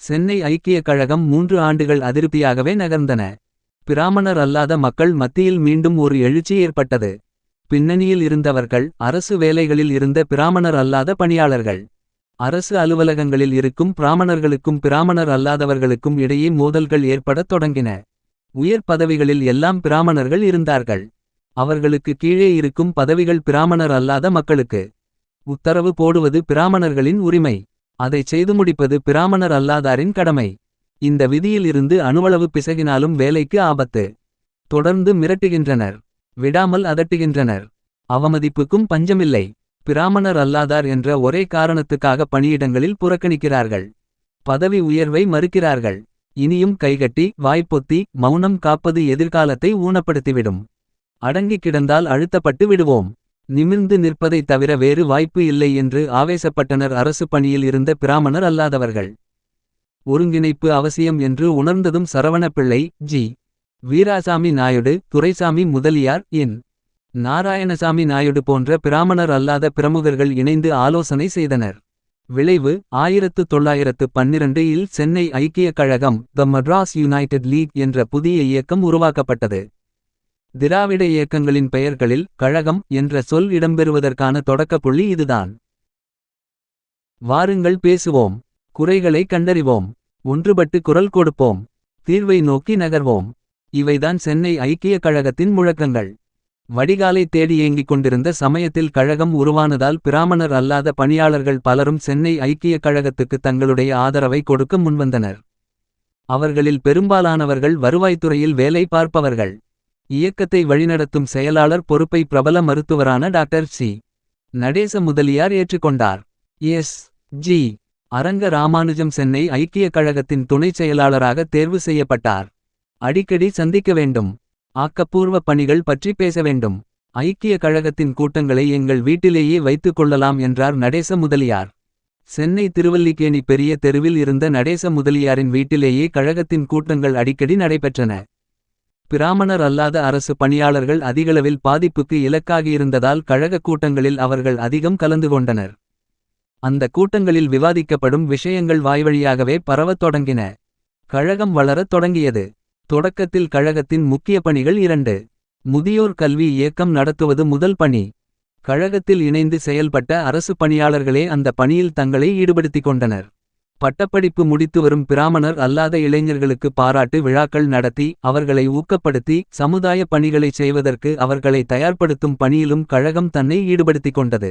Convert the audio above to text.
சென்னை ஐக்கிய கழகம் 3 ஆண்டுகள் அதிருப்தியாகவே நகர்ந்தன. பிராமணர் அல்லாத மக்கள் மத்தியில் மீண்டும் ஒரு எழுச்சி ஏற்பட்டது. பின்னணியில் இருந்தவர்கள் அரசு வேலைகளில் இருந்த பிராமணர் அல்லாத பணியாளர்கள். அரசு அலுவலகங்களில் இருக்கும் பிராமணர்களுக்கும் பிராமணர் அல்லாதவர்களுக்கும் இடையே மோதல்கள் ஏற்படத் தொடங்கின. உயர் பதவிகளில் எல்லாம் பிராமணர்கள் இருந்தார்கள். அவர்களுக்கு கீழே இருக்கும் பதவிகள் பிராமணர் அல்லாத மக்களுக்கு. உத்தரவு போடுவது பிராமணர்களின் உரிமை. அதைச் செய்து முடிப்பது பிராமணர் அல்லாதாரின் கடமை. இந்த விதியில் இருந்து அணுவளவு பிசகினாலும் வேலைக்கு ஆபத்து. தொடர்ந்து மிரட்டுகின்றனர். விடாமல் அதட்டுகின்றனர். அவமதிப்புக்கும் பஞ்சமில்லை. பிராமணர் அல்லாதார் என்ற ஒரே காரணத்துக்காக பணியிடங்களில் புறக்கணிக்கிறார்கள். பதவி உயர்வை மறுக்கிறார்கள். இனியும் கைகட்டி வாய்ப்பொத்தி மௌனம் காப்பது எதிர்காலத்தை ஊனப்படுத்திவிடும். அடங்கிக் கிடந்தால் அழுத்தப்பட்டு விடுவோம். நிமிர்ந்து நிற்பதைத் தவிர வேறு வாய்ப்பு இல்லை என்று ஆவேசப்பட்டனர் அரசு பணியில் இருந்த பிராமணர் அல்லாதவர்கள். ஒருங்கிணைப்பு அவசியம் என்று உணர்ந்ததும் சரவணப்பிள்ளை, ஜி. வீராசாமி நாயுடு, துரைசாமி முதலியார், என். நாராயணசாமி நாயுடு போன்ற பிராமணர் அல்லாத பிரமுகர்கள் இணைந்து ஆலோசனை செய்தனர். விளைவு 1912 இல் சென்னை ஐக்கிய கழகம் த மட்ராஸ் யுனைடெட் லீக் என்ற புதிய இயக்கம் உருவாக்கப்பட்டது. திராவிட இயக்கங்களின் பெயர்களில் கழகம் என்ற சொல் இடம்பெறுவதற்கான தொடக்கப்புள்ளி இதுதான். வாருங்கள் பேசுவோம். குறைகளை கண்டறிவோம். ஒன்றுபட்டு குரல் கொடுப்போம். தீர்வை நோக்கி நகர்வோம். இவைதான் சென்னை ஐக்கிய கழகத்தின் முழக்கங்கள். வடிகாலை தேடி ஏங்கிக் கொண்டிருந்த சமயத்தில் கழகம் உருவானதால் பிராமணர் அல்லாத பணியாளர்கள் பலரும் சென்னை ஐக்கிய கழகத்துக்கு தங்களுடைய ஆதரவை கொடுக்க முன்வந்தனர். அவர்களில் பெரும்பாலானவர்கள் வருவாய்த்துறையில் வேலை பார்ப்பவர்கள். இயக்கத்தை வழிநடத்தும் செயலாளர் பொறுப்பை பிரபல மருத்துவரான டாக்டர் சி. நடேச முதலியார் ஏற்றுக்கொண்டார். எஸ். ஜி. அரங்க ராமானுஜம் சென்னை ஐக்கிய கழகத்தின் துணைச் செயலாளராக தேர்வு செய்யப்பட்டார். அடிக்கடி சந்திக்க வேண்டும். ஆக்கப்பூர்வ பணிகள் பற்றி பேச வேண்டும். ஐக்கிய கழகத்தின் கூட்டங்களை எங்கள் வீட்டிலேயே வைத்துக் கொள்ளலாம் என்றார் நடேச முதலியார். சென்னை திருவல்லிக்கேணி பெரிய தெருவில் இருந்த நடேச முதலியாரின் வீட்டிலேயே கழகத்தின் கூட்டங்கள் அடிக்கடி நடைபெற்றன. பிராமணர் அல்லாத அரசு பணியாளர்கள் அதிகளவில் பாதிப்புக்கு இலக்காகியிருந்ததால் கழக கூட்டங்களில் அவர்கள் அதிகம் கலந்து கொண்டனர். அந்த கூட்டங்களில் விவாதிக்கப்படும் விஷயங்கள் வாய்வழியாகவே பரவத் தொடங்கின. கழகம் வளரத் தொடங்கியது. தொடக்கத்தில் கழகத்தின் முக்கிய பணிகள் 2. முதியோர் கல்வி இயக்கம் நடத்துவது முதல் பணி. கழகத்தில் இணைந்து செயல்பட்ட அரசு பணியாளர்களே அந்த பணியில் தங்களை ஈடுபடுத்திக் கொண்டனர். பட்டப்படிப்பு முடித்து வரும் பிராமணர் அல்லாத இளைஞர்களுக்கு பாராட்டு விழாக்கள் நடத்தி அவர்களை ஊக்கப்படுத்தி சமுதாய பணிகளைச் செய்வதற்கு அவர்களை தயார்படுத்தும் பணியிலும் கழகம் தன்னை ஈடுபடுத்திக் கொண்டது.